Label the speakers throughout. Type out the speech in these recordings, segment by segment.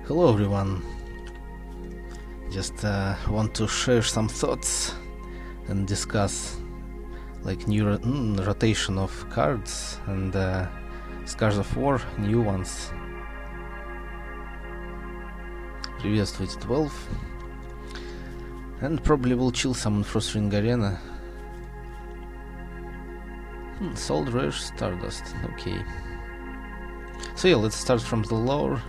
Speaker 1: Hello everyone. Just want to share some thoughts and discuss like new rotation of cards and Scars of War, new ones. Приветствуйте 12. And probably will chill some in Frost Ring Arena. Sold Rare Stardust, okay. So yeah, let's start from the lore.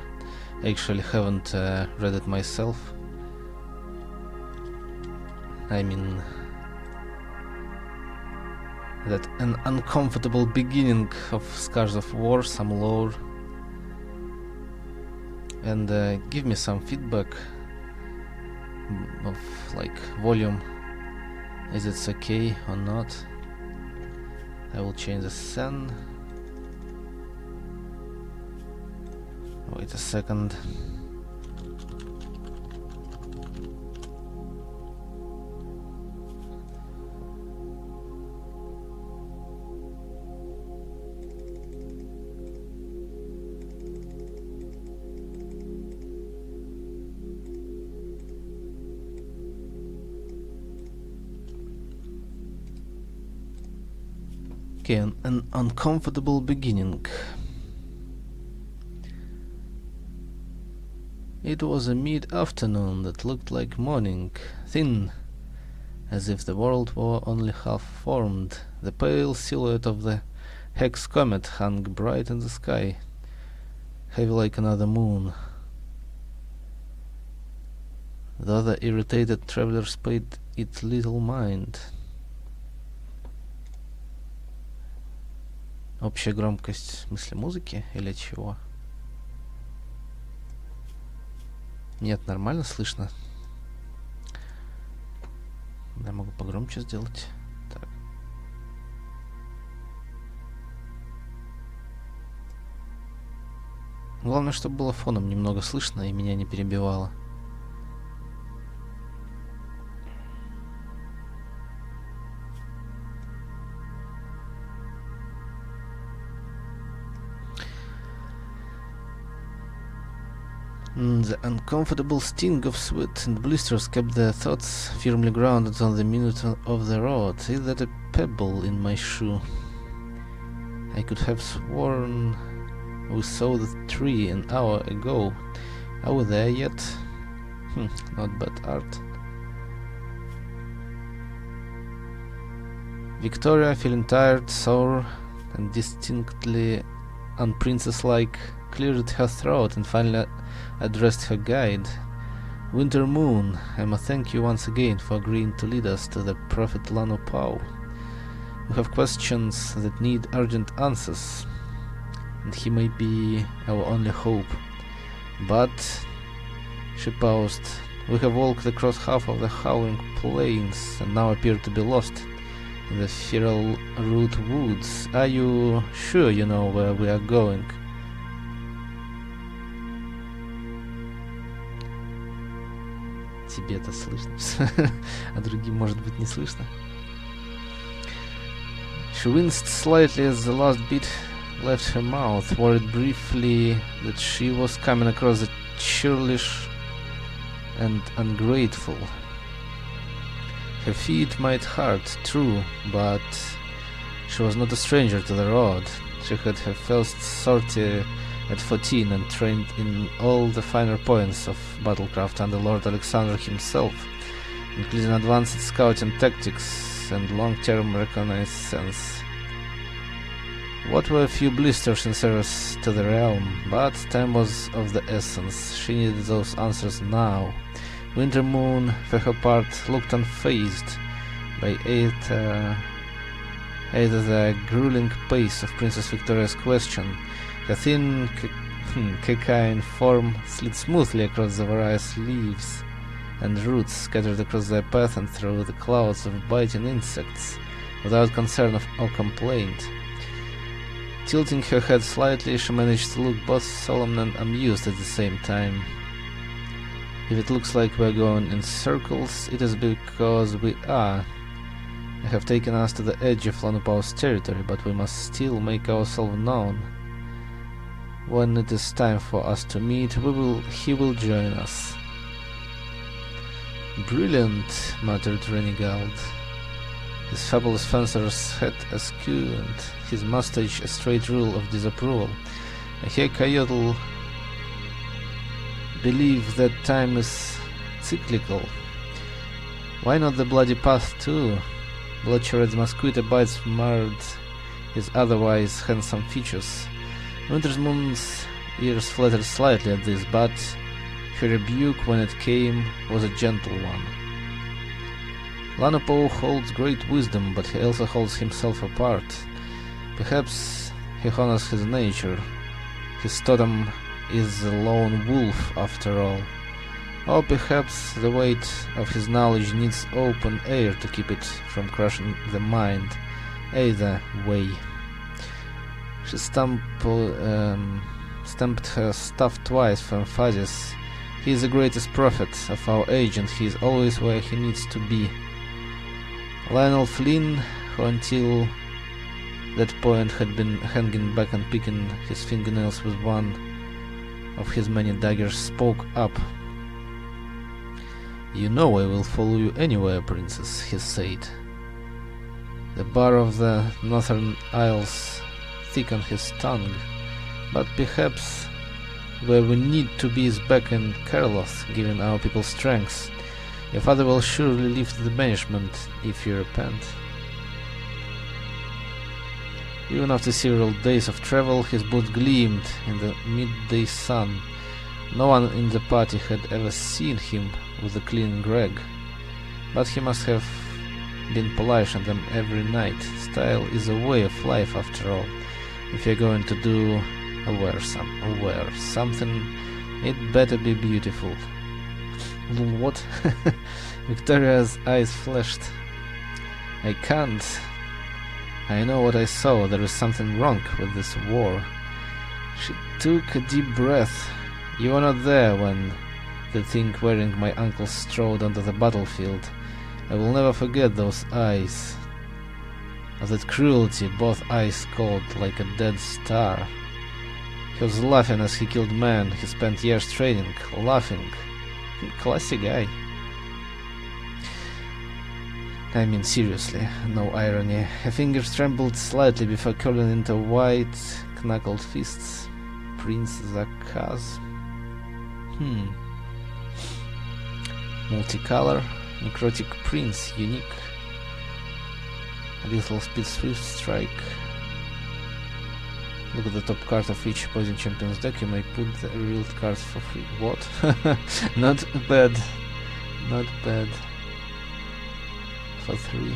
Speaker 1: I actually haven't read it myself. I mean, that an uncomfortable beginning of Scars of War, some lore. And give me some feedback of like volume. Is it okay or not? I will change the scene. Wait a second. Okay, an uncomfortable beginning. It was a mid-afternoon that looked like morning, thin, as if the world were only half formed. The pale silhouette of the Hex comet hung bright in the sky, heavy like another moon. The other irritated travelers paid it little mind. Общая громкость, в смысле музыки или чего? Нет, нормально слышно. Я могу погромче сделать. Так. Главное, чтобы было фоном немного слышно и меня не перебивало. The uncomfortable sting of sweat and blisters kept their thoughts firmly grounded on the minute of the road. Is that a pebble in my shoe? I could have sworn we saw the tree an hour ago. Are we there yet? Not bad art. Victoria, feeling tired, sore, and distinctly unprincess-like, cleared her throat and finally addressed her guide. Winter Moon, I must thank you once again for agreeing to lead us to the Prophet Lano Pau. We have questions that need urgent answers, and he may be our only hope. But, she paused, we have walked across half of the howling plains and now appear to be lost in the feral root woods. Are you sure you know where we are going? Тебе это слышно, а другим может быть не слышно. She winced slightly as the last bit left her mouth, worried briefly that she was coming across as churlish and ungrateful. Her feet might hurt, true, but she was not a stranger to the road. She had her first sortie at 14 and trained in all the finer points of battlecraft under Lord Alexander himself, including advanced scouting tactics and long-term reconnaissance. What were a few blisters in service to the realm, but time was of the essence. She needed those answers now. Winter Moon, for her part, looked unfazed by either the grueling pace of Princess Victoria's question. Her thin, cacaine form slid smoothly across the various leaves and roots scattered across their path and through the clouds of biting insects, without concern or complaint. Tilting her head slightly, she managed to look both solemn and amused at the same time. If it looks like we're going in circles, it is because we are. They have taken us to the edge of Lanupau's territory, but we must still make ourselves known. When it is time for us to meet, he will join us. Brilliant, muttered Renegade. His fabulous fencer's head askew and his mustache a straight rule of disapproval. I hear Coyote believe that time is cyclical. Why not the bloody path too? Bloodshot's mosquito bites marred his otherwise handsome features. Winter's ears fluttered slightly at this, but her rebuke when it came was a gentle one. Lanopo holds great wisdom, but he also holds himself apart. Perhaps he honors his nature. His totem is a lone wolf after all. Or perhaps the weight of his knowledge needs open air to keep it from crushing the mind. Either way. She stamped her staff twice for emphasis. He is the greatest prophet of our age, and he is always where he needs to be. Lionel Flynn, who until that point had been hanging back and picking his fingernails with one of his many daggers, spoke up. "You know I will follow you anywhere, princess," he said. The bar of the Northern Isles thickened his tongue, but perhaps where we need to be is back in Karloth, giving our people strength. Your father will surely lift the banishment if you repent. Even after several days of travel, his boots gleamed in the midday sun. No one in the party had ever seen him with a clean rag, but he must have been polishing them every night. Style is a way of life after all. If you're going to wear something, it better be beautiful. What? Victoria's eyes flashed. I can't. I know what I saw. There is something wrong with this war. She took a deep breath. You were not there when the thing wearing my uncle strode onto the battlefield. I will never forget those eyes. Of that cruelty, both eyes cold like a dead star. He was laughing as he killed men he spent years training, laughing. Classy guy. I mean, seriously, no irony. Her fingers trembled slightly before curling into white, knuckled fists. Prince Zakaz. Multicolor, necrotic prince, unique. Lethal speed, swift strike. Look at the top card of each opposing champion's deck. You may put the revealed cards for free. What? Not bad. Not bad. For 3.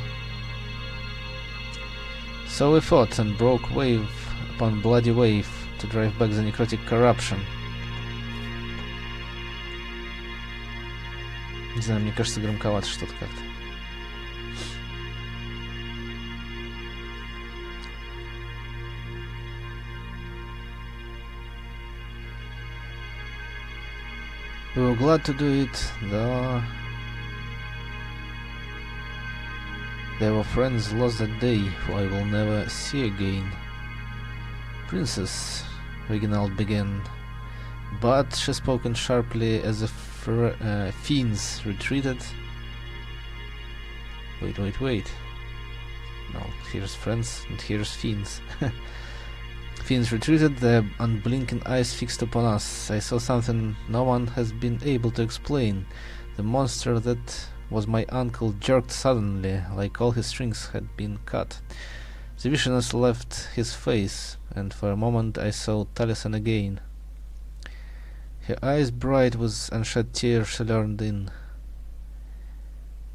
Speaker 1: So we fought and broke wave upon bloody wave to drive back the necrotic corruption. Не знаю, мне кажется, громковато что-то как-то. We were glad to do it, though there were friends lost that day who I will never see again. Princess, Reginald began, but she spoke sharply as if fiends retreated. Wait. No, here's friends and here's fiends. Fiends retreated, their unblinking eyes fixed upon us. I saw something no one has been able to explain. The monster that was my uncle jerked suddenly, like all his strings had been cut. The visioness left his face, and for a moment I saw Taliesin again. Her eyes bright with unshed tears she leaned in.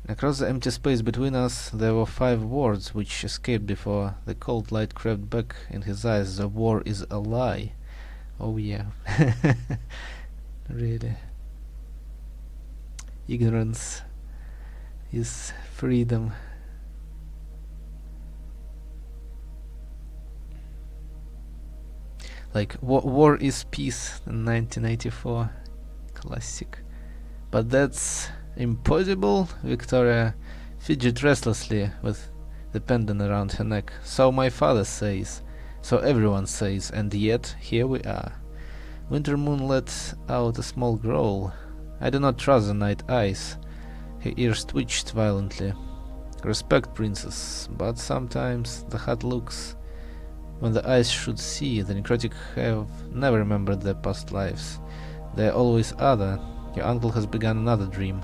Speaker 1: Across the empty space between us there were 5 words which escaped before the cold light crept back in his eyes. The war is a lie. Oh yeah. Really. Ignorance is freedom. Like war is peace in 1984. Classic. But that's impossible. Victoria fidgeted restlessly with the pendant around her neck. So my father says, so everyone says, and yet here we are. Winter Moon let out a small growl. I do not trust the night eyes. Her ears twitched violently. Respect, princess, but sometimes the hot looks. When the eyes should see, the necrotic have never remembered their past lives. They are always other. Your uncle has begun another dream.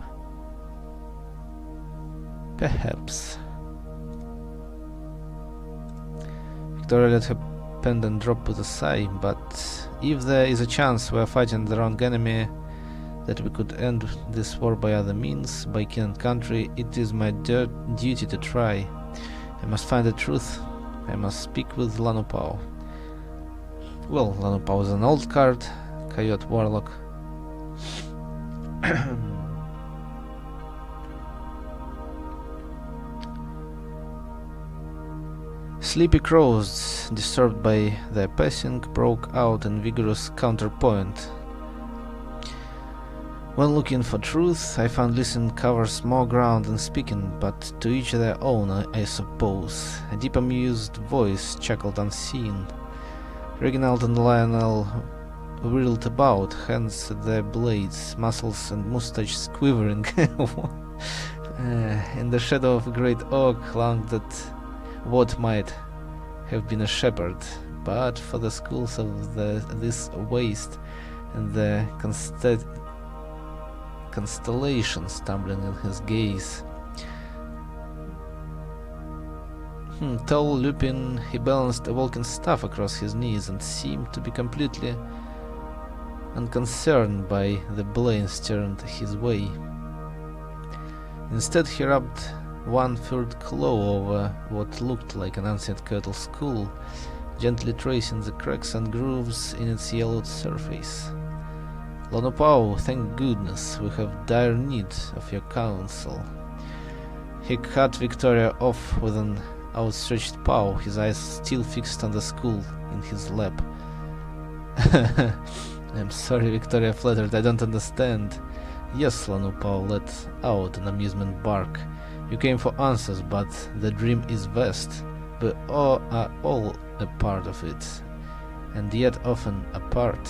Speaker 1: Perhaps. Victoria let her pendant drop with a sigh, but if there is a chance we are fighting the wrong enemy, that we could end this war by other means, by kin and country, it is my duty to try. I must find the truth. I must speak with Lanupao. Well, Lanupao is an old card, Coyote Warlock. Sleepy crows, disturbed by their passing, broke out in vigorous counterpoint. When looking for truth, I found listening covers more ground than speaking, but to each their own, I suppose. A deep amused voice chuckled unseen. Reginald and Lionel whirled about, hands at their blades, muscles and mustaches quivering. In the shadow of a great oak lounged that what might have been a shepherd, but for the schools of this waste and the constellations tumbling in his gaze. Tall, lupin, he balanced a walking staff across his knees and seemed to be completely unconcerned by the blains turned his way. Instead, he rubbed one furred claw over what looked like an ancient curtal skull, gently tracing the cracks and grooves in its yellowed surface. Lanupao, thank goodness, we have dire need of your counsel. He cut Victoria off with an outstretched paw, his eyes still fixed on the skull in his lap. I'm sorry, Victoria flattered, I don't understand. Yes, Lanupao let out an amusement bark. You came for answers, but the dream is vast. We all are all a part of it, and yet often apart.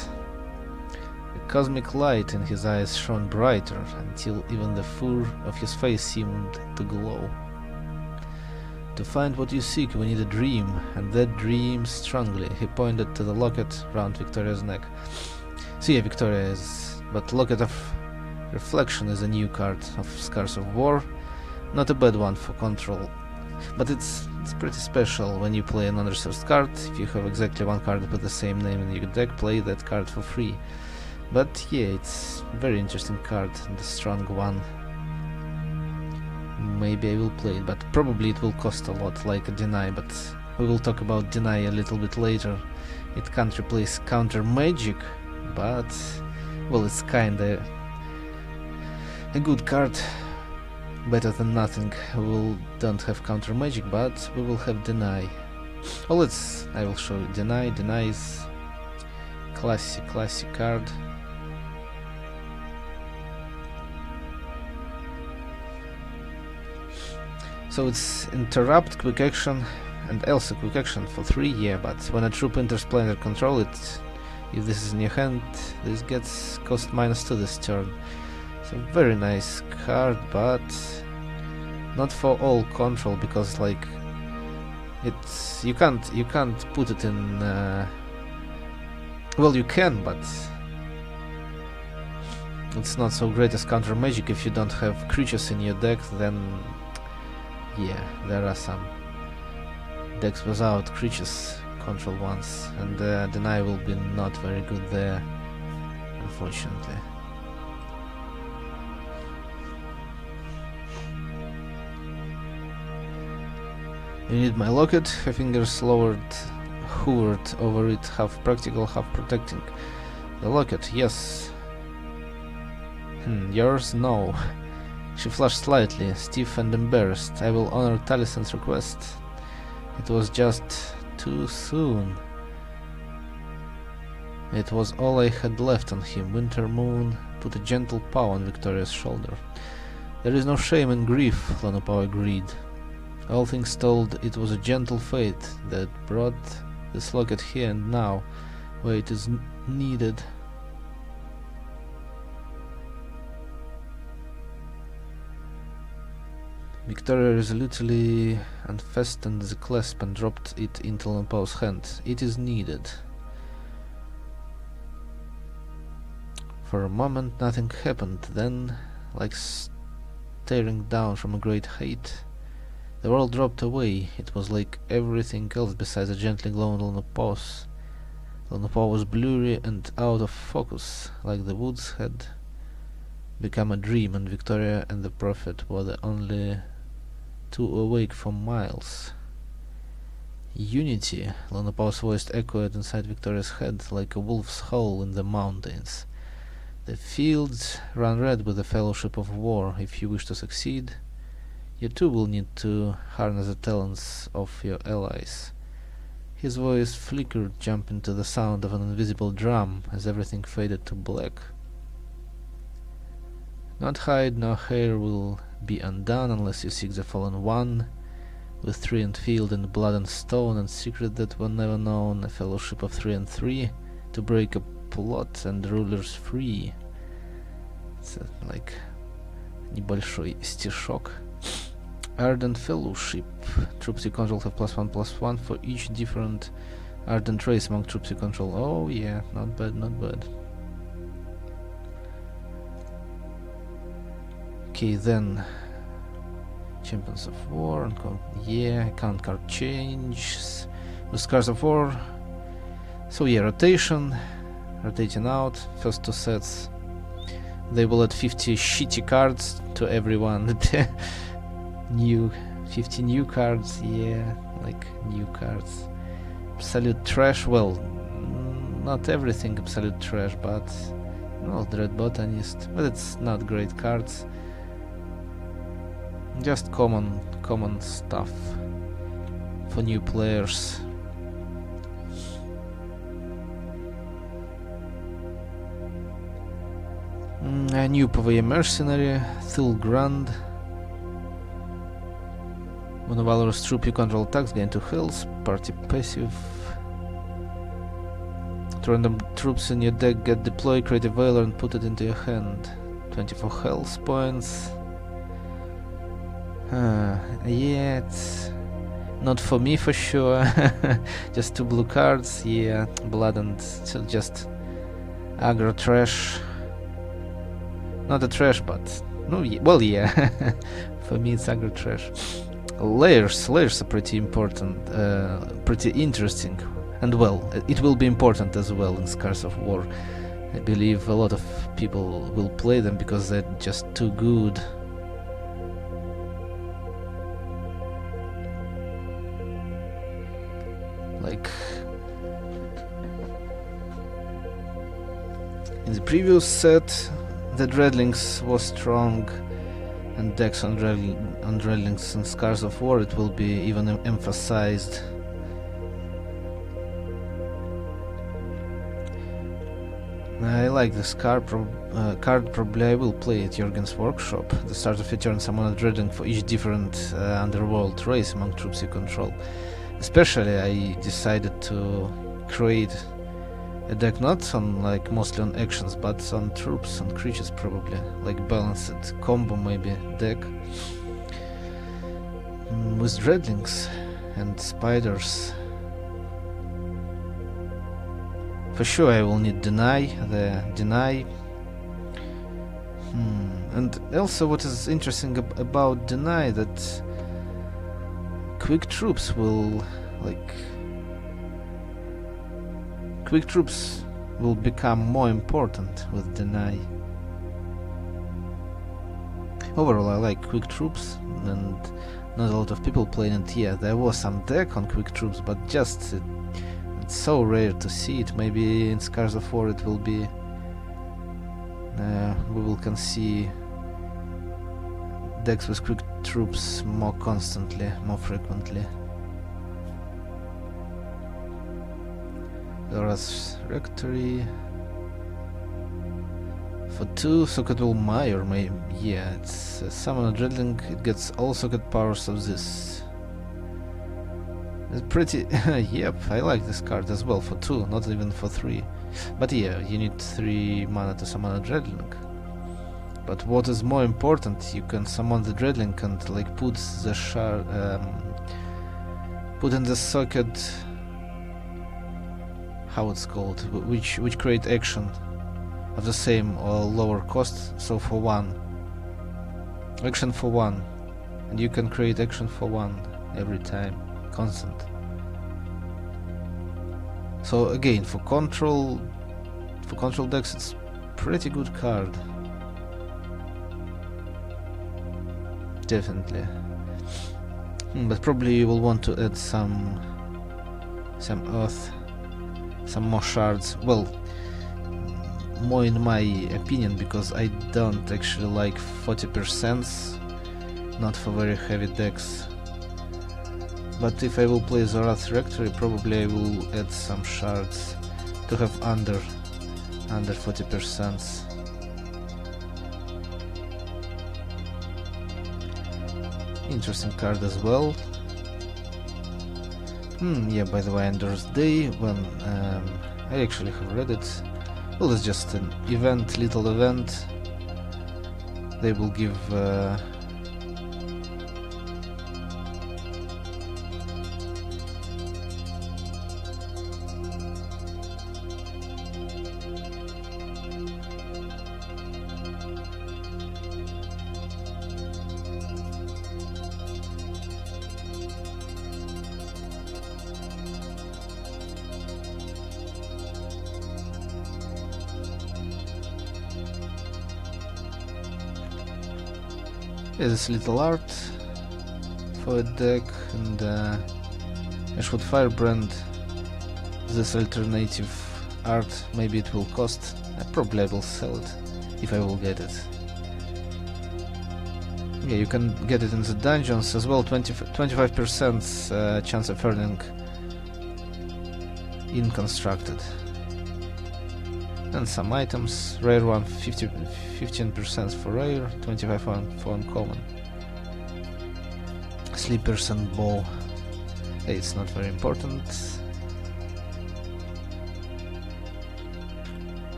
Speaker 1: The cosmic light in his eyes shone brighter, until even the fur of his face seemed to glow. To find what you seek, we need a dream, and that dream strongly. He pointed to the locket round Victoria's neck. See, yeah, Victoria is... but Locket of Reflection is a new card of Scars of War. Not a bad one for control, but it's pretty special when you play an unresourced card. If you have exactly one card with the same name in your deck, play that card for free. But yeah, it's a very interesting card and a strong one. Maybe I will play it, but probably it will cost a lot, like a Deny, but we will talk about Deny a little bit later. It can't replace counter magic, but well, it's kinda a good card. Better than nothing. We don't have counter magic, but we will have Deny. Well, I will show you Deny. Deny is classic card. So it's interrupt, quick action, and also quick action for 3, yeah, but when a troop enters play under control, if this is in your hand, this gets cost -2 this turn. So very nice card, but not for all control, because like you can't put it in well, you can, but it's not so great as counter magic. If you don't have creatures in your deck, then yeah, there are some decks without creatures control ones, and Deny will be not very good there, unfortunately. You need my locket. Her fingers hovered over it, half practical, half protecting. The locket, yes. Yours, no. She flushed slightly, stiff and embarrassed. I will honor Talison's request. It was just too soon. It was all I had left on him. Winter Moon put a gentle paw on Victoria's shoulder. There is no shame in grief, Lanupao agreed. All things told, it was a gentle fate that brought this locket here and now, where it is needed Victoria resolutely unfastened the clasp and dropped it into Lampau's hand. It is needed. For a moment nothing happened, then, like staring down from a great height, the world dropped away. It was like everything else besides a gently glowing Lampau. Lampau was blurry and out of focus, like the woods had become a dream, and Victoria and the Prophet were the only two awake for miles. Unity, Lampau's voice echoed inside Victoria's head like a wolf's howl in the mountains. The fields run red with the fellowship of war. If you wish to succeed, you too will need to harness the talents of your allies. His voice flickered, jumping to the sound of an invisible drum as everything faded to black. Not hide nor hair will be undone unless you seek the fallen one, with tree and field and blood and stone and secret that were never known, a fellowship of 3 and 3, to break a plot and rulers free. It's like небольшой стишок. Ardent Fellowship. Troops you control have +1/+1 for each different ardent race among troops you control. Oh yeah, not bad, not bad. Okay, then Champions of War and yeah, account card changes with Scars of War. So yeah, rotation, rotating out, first 2 sets. They will add 50 shitty cards to everyone. New 50 new cards, yeah, like new cards. Absolute trash, well, not everything absolute trash, but well, Dread Botanist, but it's not great cards. Just common stuff for new players. A new PvE mercenary, Thilgrand. When a valorous troop you control attacks, gain 2 health, party passive. 2 random troops in your deck get deployed, create a valor and put it into your hand. 24 health points. Yeah, it's not for me for sure. Just 2 blue cards, yeah, blood and just aggro trash. Not a trash, but no, well, yeah. For me it's aggro trash. Layers are pretty important, pretty interesting, and well, it will be important as well in Scars of War. I believe a lot of people will play them because they're just too good. Like in the previous set, the Dreadlings was strong, and decks on Dreadlings and Scars of War, it will be even emphasized. I like this card, probably I will play at Jürgen's workshop. At the start of your turn, summon a Dreadling for each different underworld race among troops you control. Especially I decided to create a deck not on like mostly on actions, but on troops and creatures probably, like balanced combo maybe deck with Dreadlings and Spiders. For sure I will need Deny. And also what is interesting about Deny, that quick troops will become more important with Deny. Overall I like quick troops, and not a lot of people playing it. Yeah, there was some deck on quick troops, but just it's so rare to see it. Maybe in Scars of War it will be we can see decks with quick troops more constantly, more frequently. Laura's Rectory for 2, Socket will Mire, maybe. Yeah, it's summon a Dreadling, it gets all socket powers of this. It's pretty yep, I like this card as well for 2, not even for 3. But yeah, you need 3 mana to summon a Dreadling. But what is more important, you can summon the Dreadling and like put the shard, put in the socket, how it's called, which create action of the same or lower cost. So for one, action for one, and you can create action for one every time, constant. So again, for control decks, it's pretty good card. Definitely. But probably you will want to add some earth, some more shards. Well, more in my opinion, because I don't actually like 40%, not for very heavy decks. But if I will play the Wrath Rectory, probably I will add some shards to have under 40%. Interesting card as well. Yeah, by the way, Ender's Day, when I actually have read it. Well, it's just an event, little event. They will give this little art for a deck, and Ashwood Firebrand. This alternative art, maybe it will cost. Probably I will sell it if I will get it. Yeah, you can get it in the dungeons as well. 25% chance of earning in constructed. And some items, rare one, 15% for rare, 25% for uncommon. Slippers and bow. Hey, it's not very important.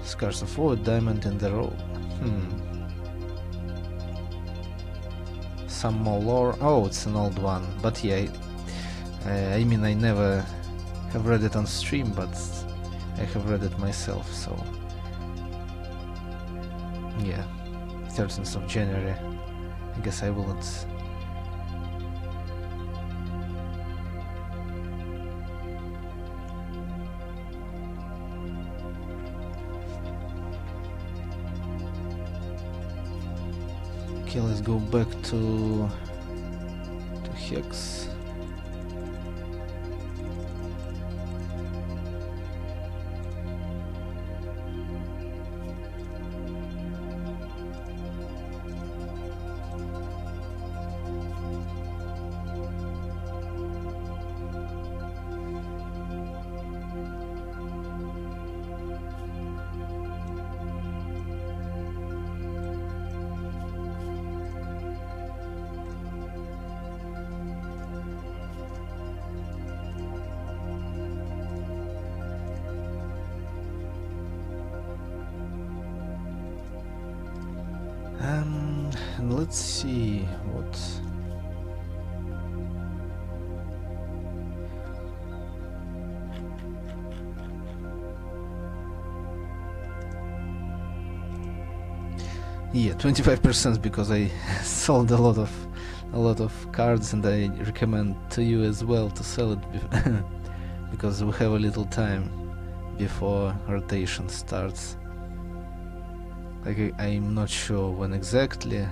Speaker 1: Scars of Wood, diamond in the row. Some more lore. Oh, it's an old one. But yeah, I mean, I never have read it on stream, but I have read it myself, so yeah, 13th of January. I guess I will not. Okay, let's go back to Hex. And let's see what. Yeah, 25% because I sold a lot of cards, and I recommend to you as well to sell it because we have a little time before rotation starts. Like I'm not sure when exactly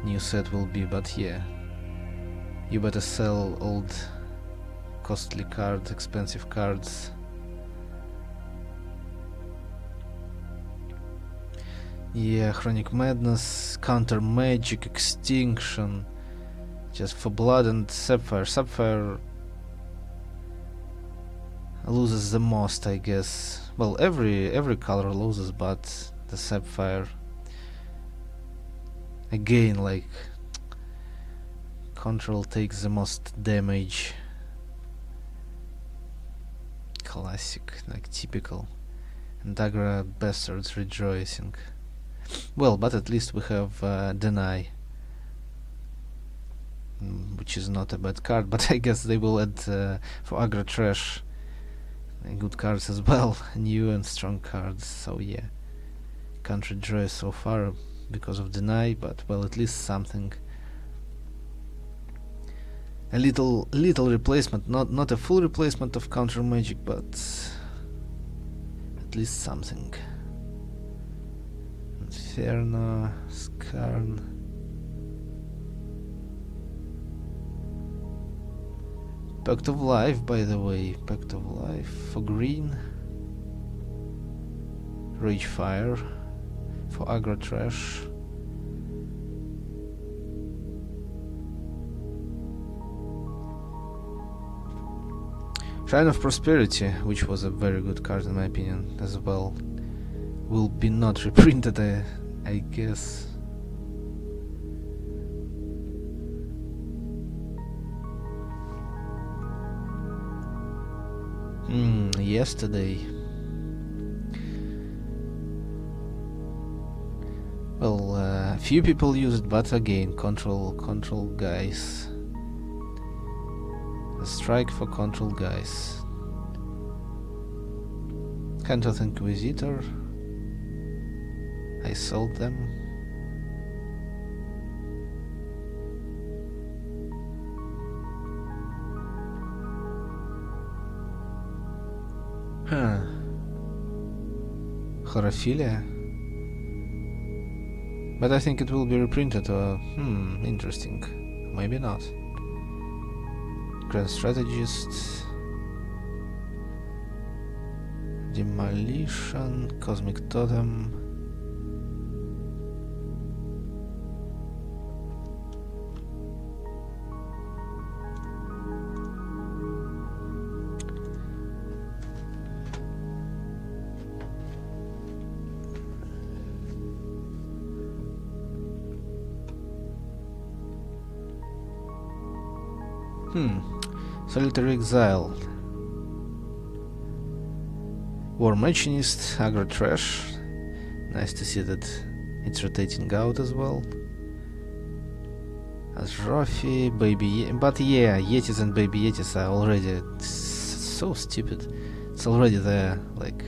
Speaker 1: new set will be, but yeah, you better sell old costly cards, expensive cards. Yeah, Chronic Madness, Counter Magic, Extinction, just for Blood and Sapphire. Sapphire loses the most, I guess. Well, every color loses, but the Sapphire again, like, Control takes the most damage. Classic, like typical and Agra bastards rejoicing. Well, but at least we have deny, which is not a bad card, but I guess they will add for Agra trash good cards as well, new and strong cards, so yeah. Can't rejoice so far because of deny, but well, at least something. A little replacement, not a full replacement of counter magic, but at least something. Inferno, Skarn. Pact of Life, by the way, Pact of Life for green. Rage Fire for aggro trash. Shrine of Prosperity, which was a very good card in my opinion as well, will be not reprinted, I guess. Yesterday. Well, a few people used, but again, control guys. A strike for control guys. Hand of Inquisitor. I sold them. Huh. Horophilia? But I think it will be reprinted, or interesting. Maybe not. Grand Strategist. Demolition, Cosmic Totem. Solitary Exile. War Machinist, aggro trash. Nice to see that it's rotating out as well. Azrafi, Baby but yeah, Yetis and Baby Yetis are already so stupid. It's already there, like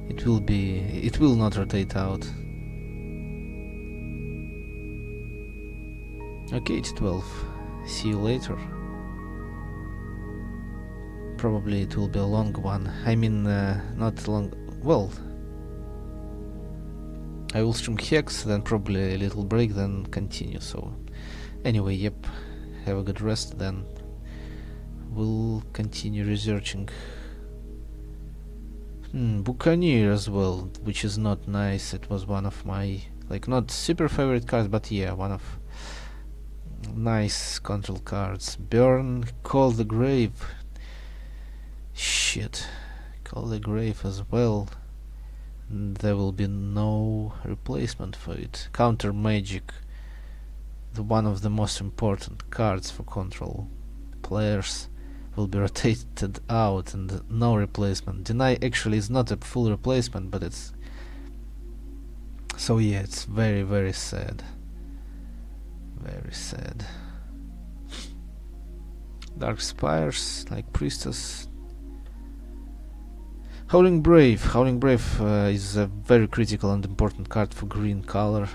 Speaker 1: it will not rotate out. Okay, it's 12. See you later. Probably it will be a long one. I mean, not long. Well, I will stream Hex, then probably a little break, then continue. So, anyway, yep. Have a good rest. Then we'll continue researching. Buccaneer as well, which is not nice. It was one of my not super favorite cards, but yeah, one of nice control cards. Burn, Call the Grave. Shit, Call the Grave as well. There will be no replacement for it. Counter Magic, one of the most important cards for control players, will be rotated out and no replacement. Deny actually is not a full replacement, but it's so yeah, it's very, very sad. Very sad. Dark Spires, like Priestess. Howling Brave. Howling Brave is a very critical and important card for green color,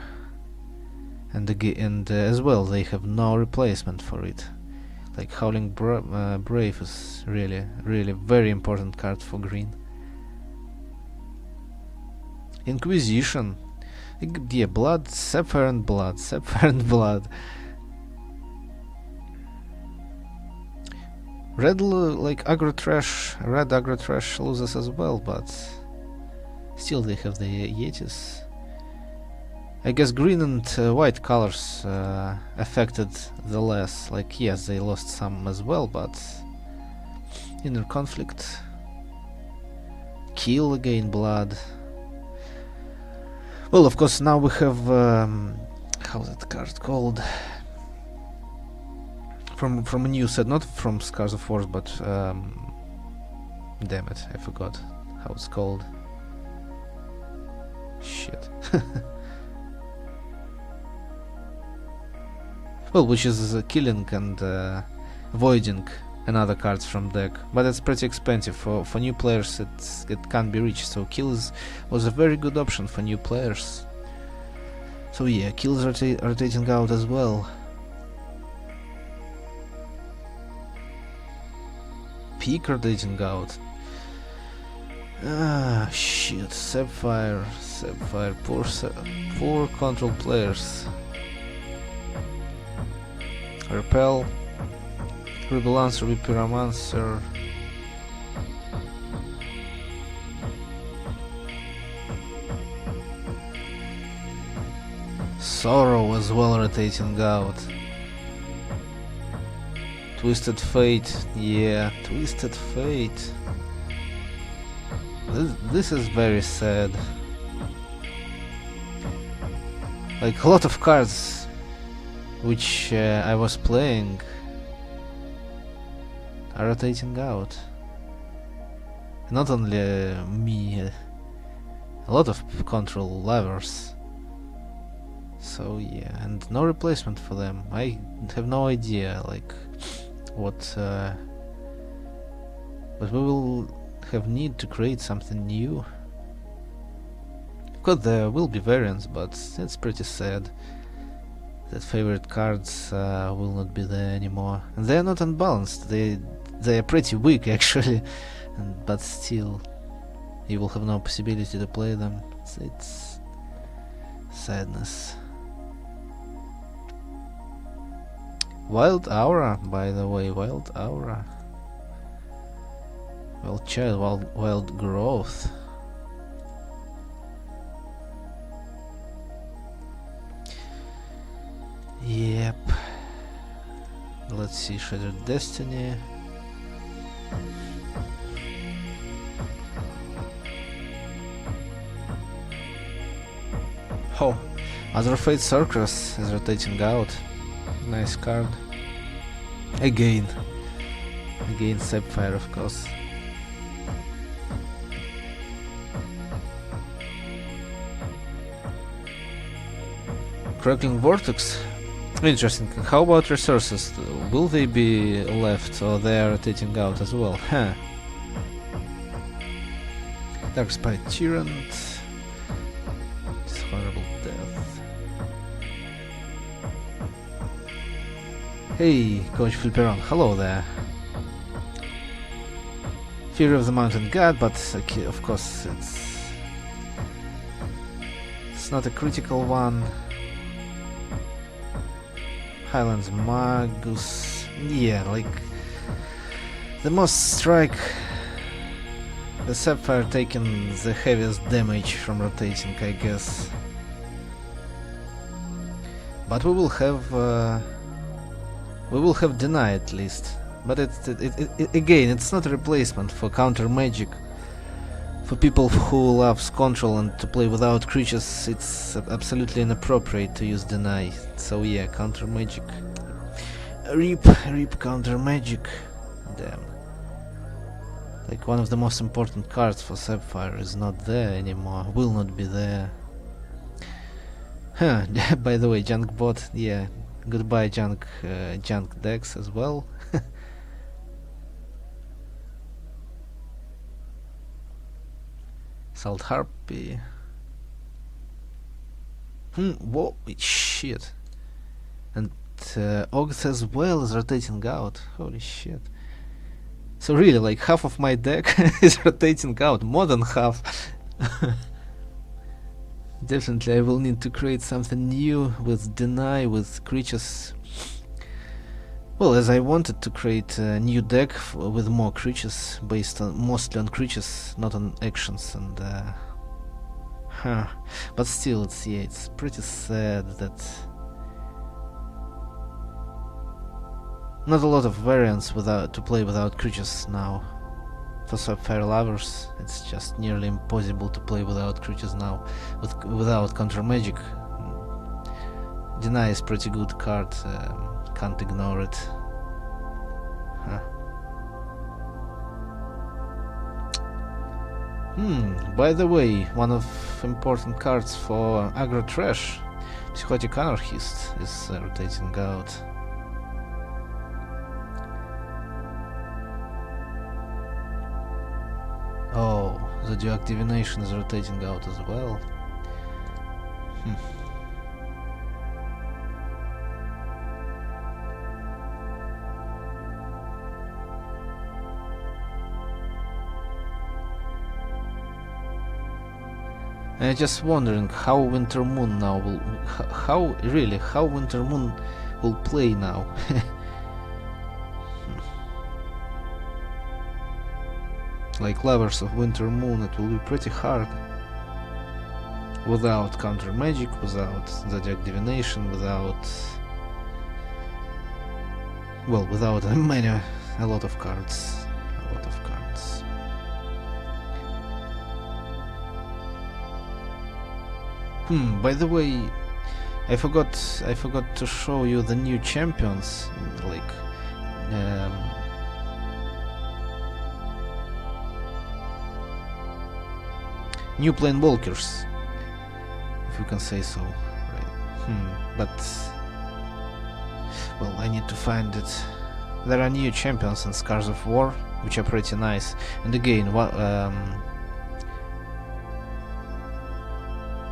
Speaker 1: and as well they have no replacement for it. Like Howling Brave is really, really very important card for green. Inquisition. Yeah, Blood, Sapphire and Blood, Sapphire and Blood. Red aggro trash, red aggro trash loses as well, but still they have the Yetis. I guess green and white colors affected the less. Yes, they lost some as well, but Inner Conflict. Kill again, Blood. Well, of course, now we have how's that card called? From a new set, not from Scars of Wars, but damn it, I forgot how it's called. Shit. Well, which is killing and voiding another cards from deck, but it's pretty expensive for new players. It can't be reached, so kills was a very good option for new players. So yeah, kills rotating out as well. Peak rotating out. Ah, shit. Sapphire, poor control players. Repel, Rebalancer, Pyromancer. Sorrow as well rotating out. Twisted Fate, yeah, Twisted Fate. This is very sad. Like a lot of cards which I was playing are rotating out. Not only me, a lot of control lovers. So yeah, and no replacement for them. I have no idea like what but we will have need to create something new. Of course there will be variants, but it's pretty sad that favorite cards will not be there anymore. And they are not unbalanced, they are pretty weak actually, but still you will have no possibility to play them. It's sadness. Wild Aura, by the way, Wild Aura. Wild Child, Wild Growth. Yep. Let's see, Shattered Destiny. Oh, Other Fate Sorceress is rotating out. Nice card. Again Sapphire, of course. Crackling Vortex. Interesting. How about resources? Will they be left or they are rotating out as well? Huh. Dark Spy Tyrant. Horrible Death. Hey, Coach Flipperon, hello there. Fury of the Mountain God, but okay, of course it's not a critical one. Highlands Magus, yeah, like the most strike. The Sapphire taking the heaviest damage from rotating, I guess. But we will have Deny at least. But again, it's not a replacement for counter magic. For people who loves control and to play without creatures, it's absolutely inappropriate to use Deny. So yeah, counter magic. Rip counter magic. Damn. Like one of the most important cards for Sapphire is not there anymore. Will not be there. Huh, by the way, Junk Bot, yeah. Goodbye Junk decks as well. Salt Harpy. Whoa, shit. And Ogs as well is rotating out. Holy shit. So really, like half of my deck is rotating out. More than half. Definitely I will need to create something new with Deny, with creatures. Well, as I wanted to create a new deck with more creatures, based on mostly on creatures, not on actions, and but still, it's pretty sad that not a lot of variants to play without creatures now. For Sapphire lovers, it's just nearly impossible to play without creatures now, without counter magic. Deny is pretty good card. Can't ignore it. By the way, one of important cards for aggro trash, Psychotic Anarchist, is rotating out. Oh, the Dual Divination is rotating out as well. I'm just wondering how Winter Moon now will... how Winter Moon will play now. Like Lovers of Winter Moon, it will be pretty hard. Without counter magic, without Zodiac Divination, without... well, without a lot of cards. By the way, I forgot to show you the new champions, like new planewalkers, if you can say so, right? But well, I need to find it. There are new champions in Scars of War, which are pretty nice, and again,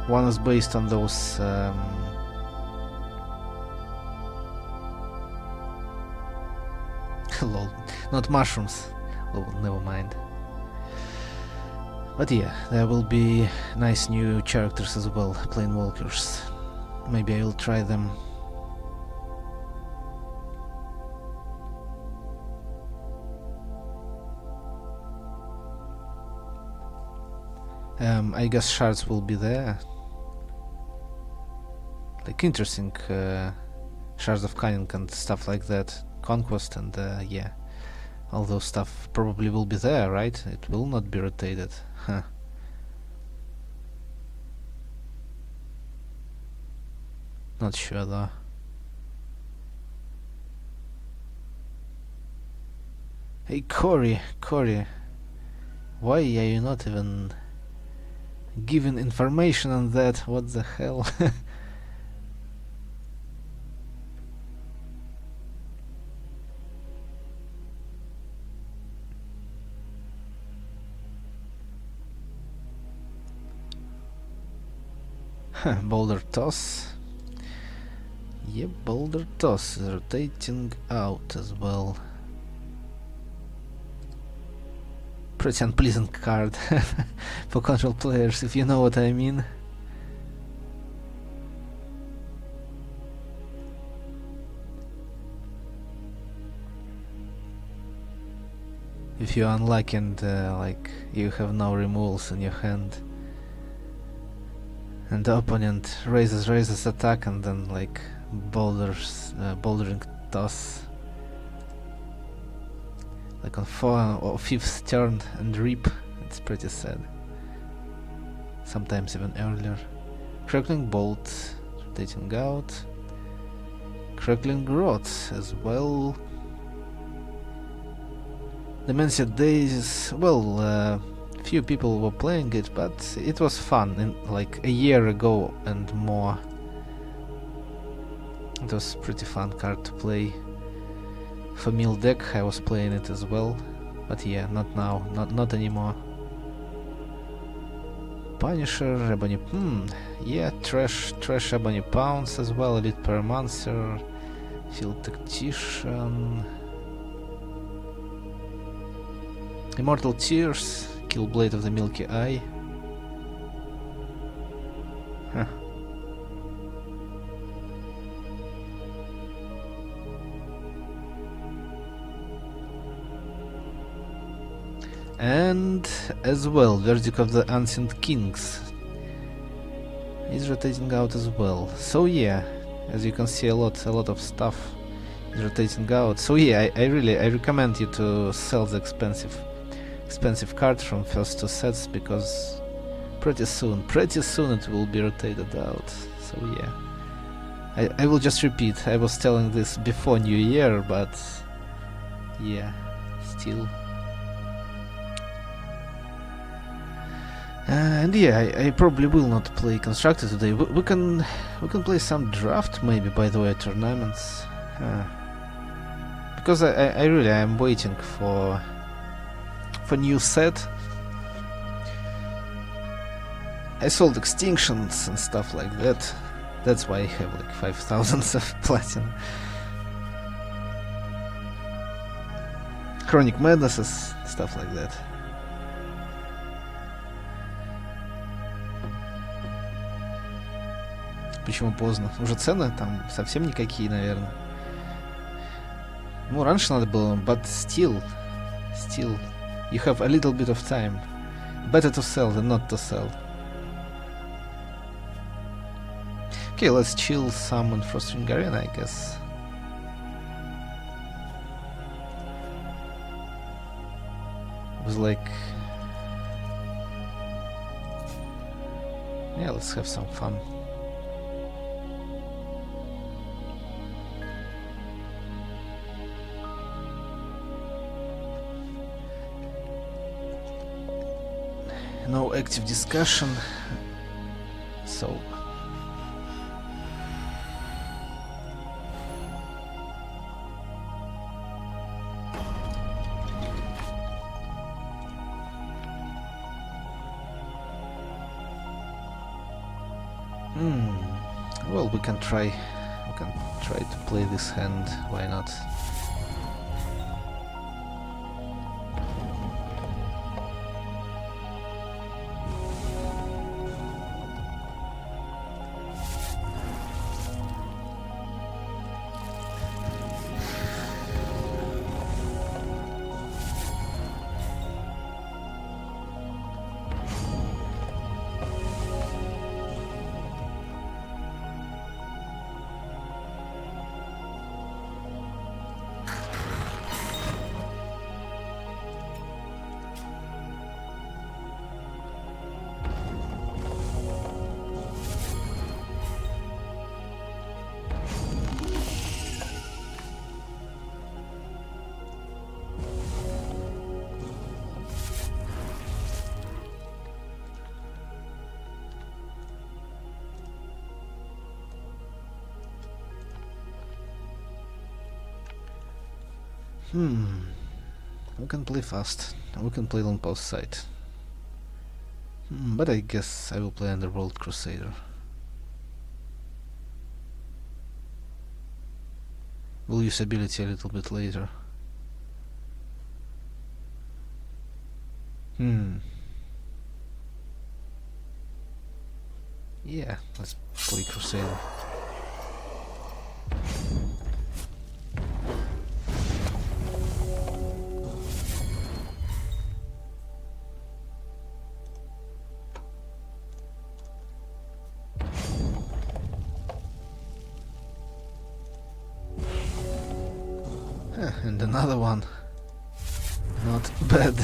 Speaker 1: one is based on those lol, not mushrooms. Oh, never mind. But yeah, there will be nice new characters as well, planewalkers. Maybe I will try them. I guess shards will be there. Like interesting shards of cunning and stuff like that, conquest and yeah, all those stuff probably will be there, right? It will not be rotated, huh? Not sure though. Hey Corey, why are you not even giving information on that? What the hell? Boulder Toss. Yep, Boulder Toss is rotating out as well. Pretty unpleasant card for control players, if you know what I mean. If you're unlucky and like you have no removals in your hand, and the opponent raises attack and then like bouldering toss, like on 4th or 5th turn and reap. It's pretty sad. Sometimes even earlier. Crackling Bolt rotating out. Crackling Rod as well. Dementia Days, well, few people were playing it, but it was fun like a year ago and more. It was a pretty fun card to play. For Mill deck I was playing it as well, but yeah, not now, not anymore. Punisher, Ebony, yeah, Trash Ebony Pounce as well, Elite Pyromancer, Field Tactician, Immortal Tears, Killblade of the Milky Eye. Huh. And as well, Verdict of the Ancient Kings is rotating out as well. So yeah, as you can see, a lot of stuff is rotating out. So yeah, I recommend you to sell the expensive cards from first two sets, because pretty soon it will be rotated out. So yeah, I will just repeat, I was telling this before New Year, but yeah, still. And yeah, I probably will not play Constructor today. We can play some draft maybe, by the way, tournaments. Because I really am waiting for new set. I sold Extinctions and stuff like that. That's why I have like 5,000 of platinum. Chronic Madnesses, stuff like that. Почему поздно? Уже цены там совсем никакие, наверное. Ну, раньше надо было, but still, you have a little bit of time. Better to sell than not to sell. Okay, let's chill some on Frostring Arena, I guess. It was like... yeah, let's have some fun. No active discussion, so well, we can try to play this hand, why not? We can play fast. We can play on post side. But I guess I will play Underworld Crusader. We'll use ability a little bit later. Yeah, let's play Crusader. And another one. Not bad.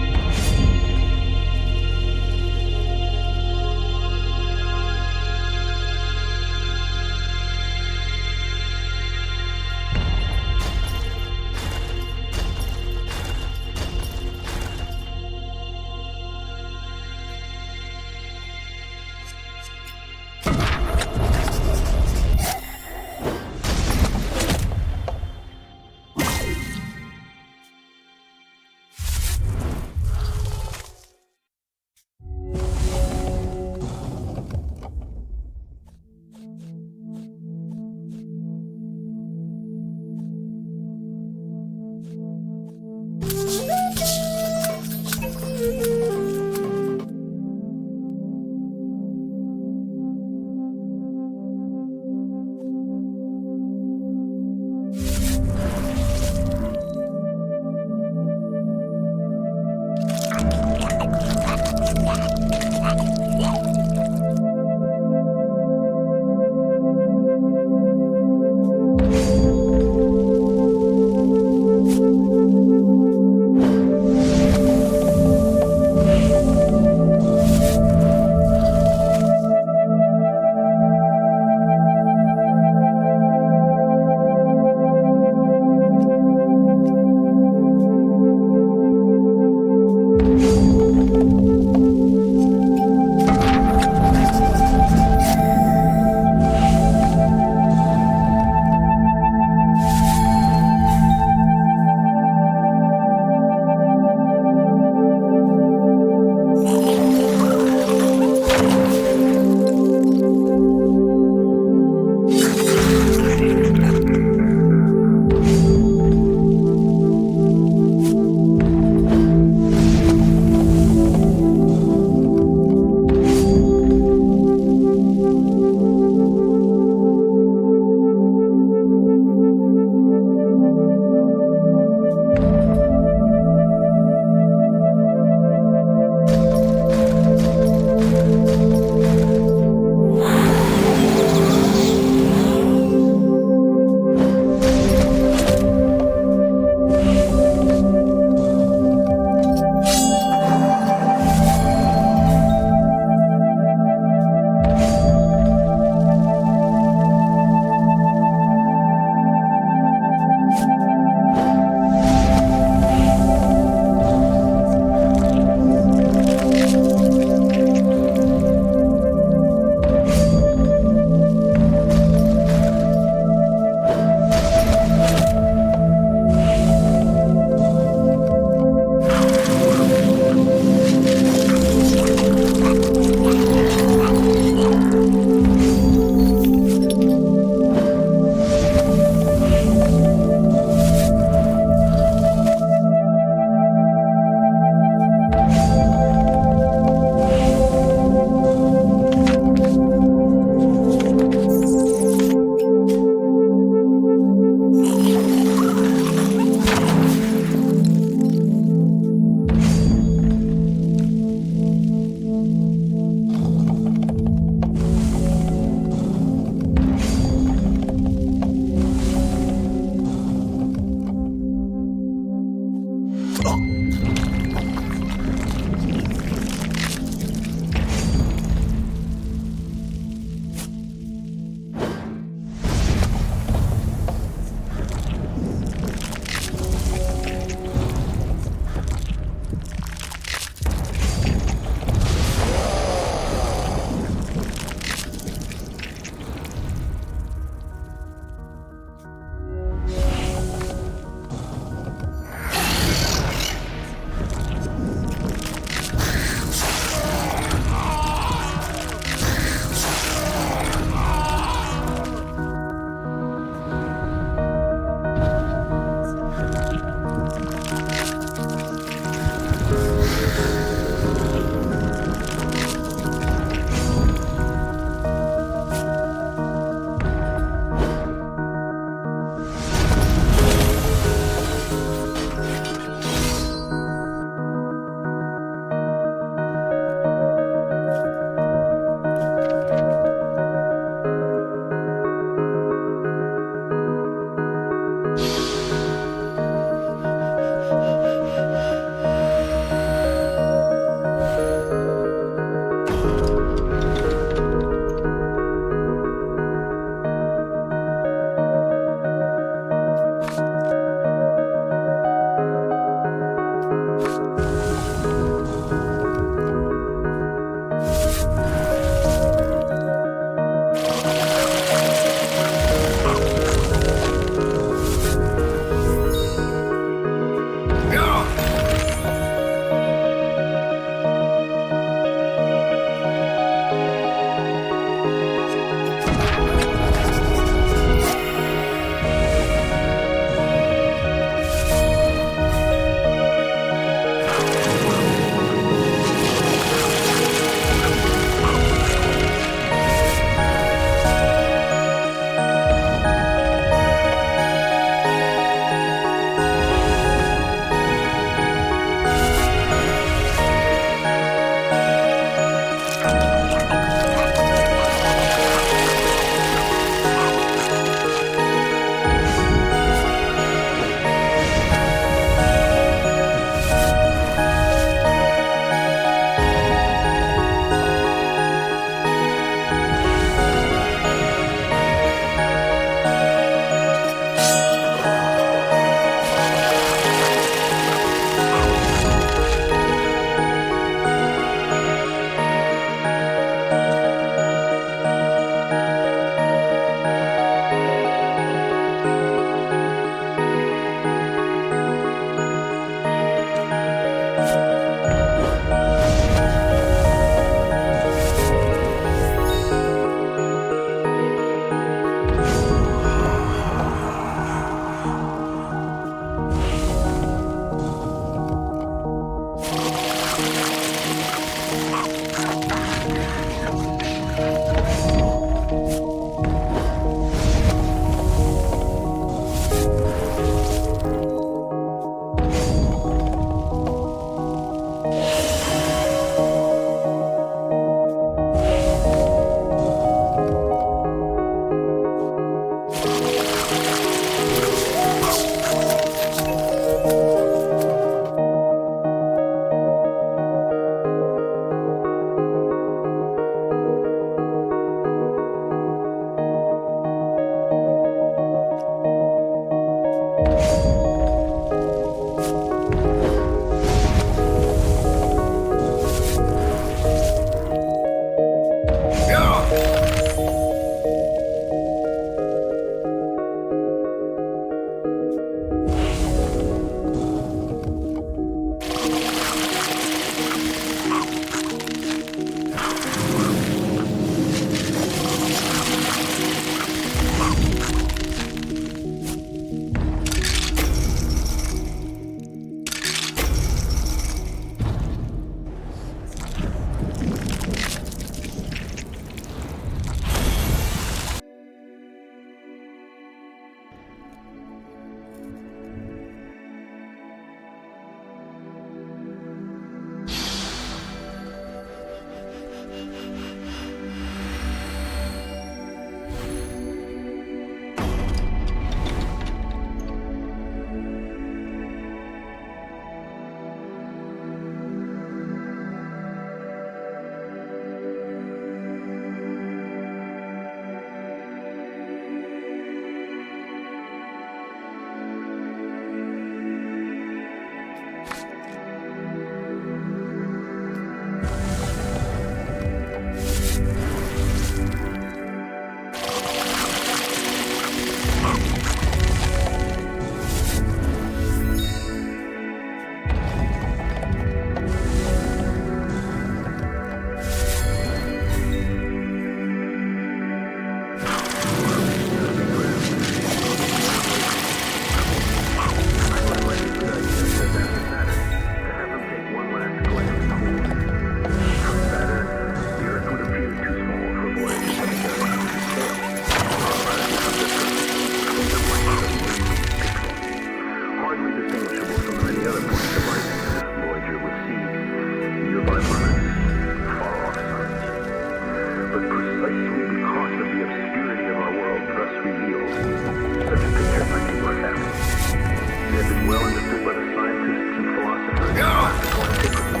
Speaker 2: well understood by the scientists and philosophers of classical antiquity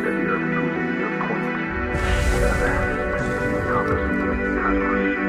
Speaker 2: that the Earth moves a mere point in the vast encompassing cosmos.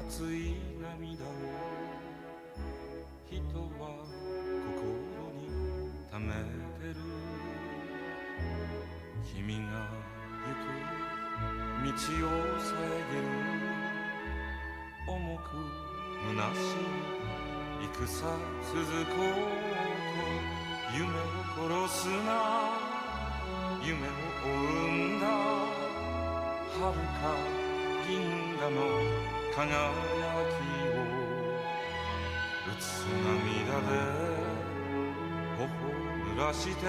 Speaker 3: 熱い涙を人は心に溜めてる君が行く道を遮る重く虚しい戦続こうと夢を殺すな夢を追うんだ遥か銀河の輝きを打つ涙で頬濡らして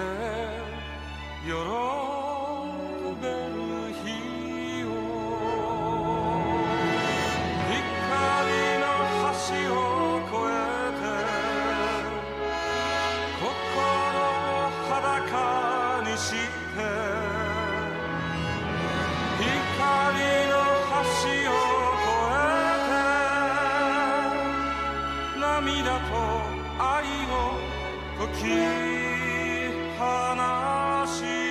Speaker 3: 喜べる日を光の橋を越えて心を裸にして光の橋を越えて涙と愛を解き放し